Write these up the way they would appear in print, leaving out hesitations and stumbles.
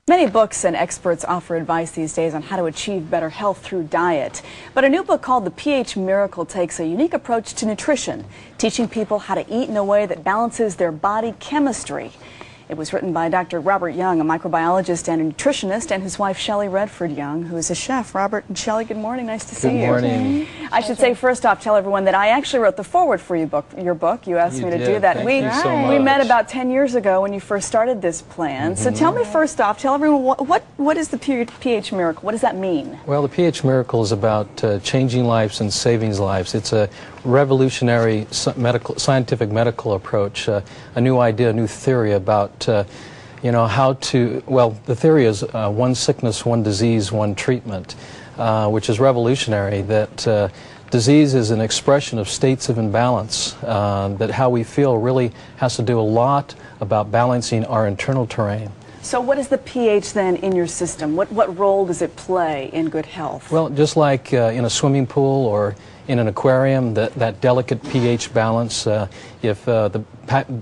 Many books and experts offer advice these days on how to achieve better health through diet. But a new book called The pH Miracle takes a unique approach to nutrition, teaching people how to eat in a way that balances their body chemistry. It was written by Dr. Robert Young, a microbiologist and a nutritionist, and his wife Shelley Redford Young, who is a chef. Robert and Shelley, good morning. Nice to see you. Good morning. I should say first off, tell everyone that I actually wrote the foreword for your book. You asked me to do that. Thank you so much. We met about 10 years ago when you first started this plan. So tell me first off, tell everyone what is the pH Miracle? What does that mean? Well, the pH Miracle is about changing lives and saving lives. It's a revolutionary scientific medical approach, a new idea, a new theory about how to, well, the theory is one sickness, one disease, one treatment, which is revolutionary, that disease is an expression of states of imbalance, that how we feel really has to do a lot about balancing our internal terrain. So what is the pH then in your system? What role does it play in good health? Well, just like in a swimming pool or in an aquarium, that delicate pH balance, if the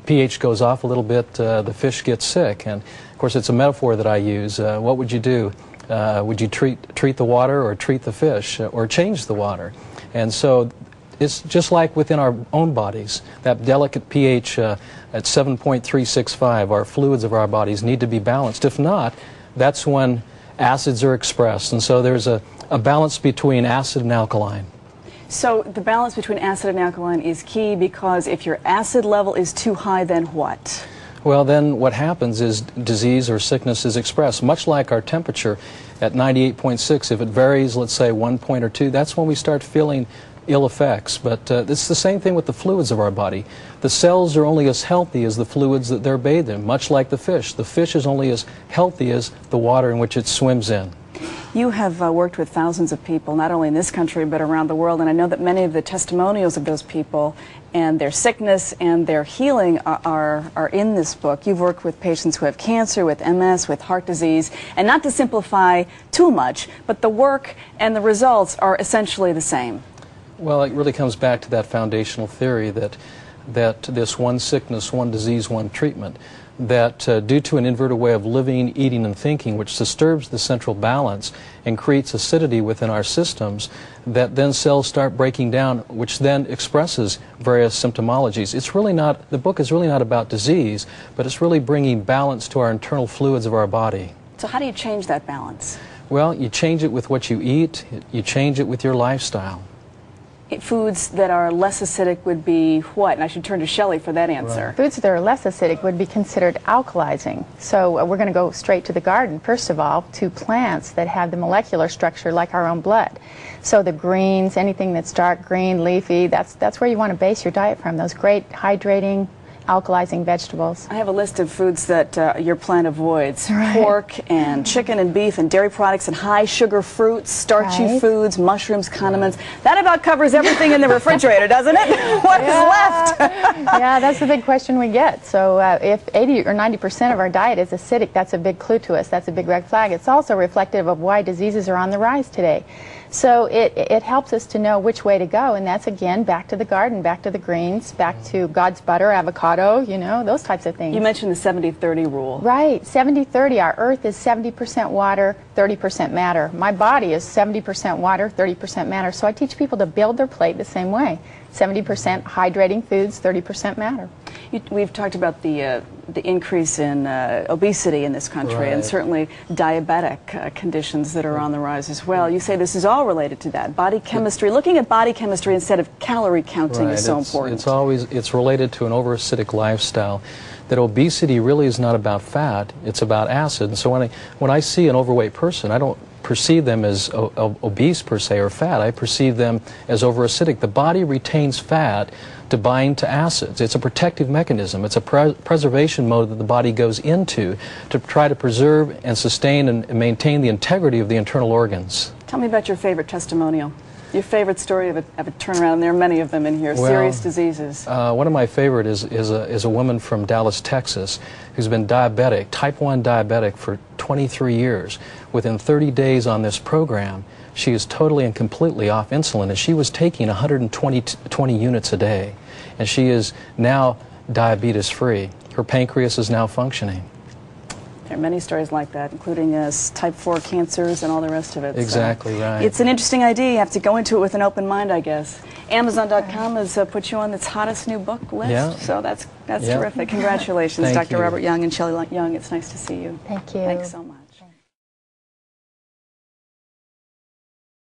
pH goes off a little bit, the fish gets sick. And of course, it's a metaphor that I use. What would you do? Would you treat the water or treat the fish or change the water? And so it's just like within our own bodies, that delicate pH at 7.365, our fluids of our bodies need to be balanced. If not, that's when acids are expressed. And so there's a balance between acid and alkaline. So the balance between acid and alkaline is key, because if your acid level is too high, then what? Well, then what happens is disease or sickness is expressed, much like our temperature at 98.6. If it varies, let's say 1 point or 2, that's when we start feeling ill effects. But it's the same thing with the fluids of our body. The cells are only as healthy as the fluids that they're bathed in, much like the fish. The fish is only as healthy as the water in which it swims in. You have worked with thousands of people, not only in this country but around the world, and I know that many of the testimonials of those people and their sickness and their healing are in this book. You've worked with patients who have cancer, with MS, with heart disease, and not to simplify too much, but the work and the results are essentially the same. Well, it really comes back to that foundational theory that this one sickness, one disease, one treatment, that due to an inverted way of living, eating, and thinking, which disturbs the central balance and creates acidity within our systems, that then cells start breaking down, which then expresses various symptomologies. It's really not, the book is really not about disease, but it's really bringing balance to our internal fluids of our body. So how do you change that balance? Well, you change it with what you eat, you change it with your lifestyle. Foods that are less acidic would be what? And I should turn to Shelley for that answer. Right. Foods that are less acidic would be considered alkalizing. So we're going to go straight to the garden, first of all, to plants that have the molecular structure like our own blood. So the greens, anything that's dark green, leafy, that's where you want to base your diet from, those great hydrating, alkalizing vegetables. I have a list of foods that your plant avoids. Right. Pork and chicken and beef and dairy products and high sugar fruits, starchy foods, mushrooms, condiments. That about covers everything in the refrigerator, doesn't it? What is left? Yeah, that's the big question we get. So if 80 or 90% of our diet is acidic, that's a big clue to us. That's a big red flag. It's also reflective of why diseases are on the rise today. So it helps us to know which way to go, and that's, again, back to the garden, back to the greens, back to God's butter, avocado, you know, those types of things. You mentioned the 70-30 rule. Right, 70-30. Our earth is 70% water, 30% matter. My body is 70% water, 30% matter. So I teach people to build their plate the same way. 70% hydrating foods, 30% matter. We've talked about the increase in obesity in this country, right, and certainly diabetic conditions that are on the rise as well. You say this is all related to that. Body chemistry, looking at body chemistry instead of calorie counting is so important. It's related to an over-acidic lifestyle. That obesity really is not about fat, it's about acid. And so when I see an overweight person, I don't perceive them as obese per se or fat. I perceive them as over-acidic. The body retains fat to bind to acids. It's a protective mechanism. It's a preservation mode that the body goes into to try to preserve and sustain and maintain the integrity of the internal organs. Tell me about your favorite testimonial. Your favorite story of a turnaround. There are many of them in here. Well, serious diseases. One of my favorite is a woman from Dallas, Texas, who's been diabetic, type 1 diabetic, for 23 years. Within 30 days on this program, she is totally and completely off insulin, and she was taking 120 units a day, and she is now diabetes free. Her pancreas is now functioning. There are many stories like that, including type 4 cancers and all the rest of it. Exactly, so right. It's an interesting idea. You have to go into it with an open mind, I guess. Amazon.com has put you on its hottest new book list, Yeah. so that's Yeah. terrific. Congratulations, Thank Dr. you. Robert Young and Shelley Young. It's nice to see you. Thank you. Thanks so much.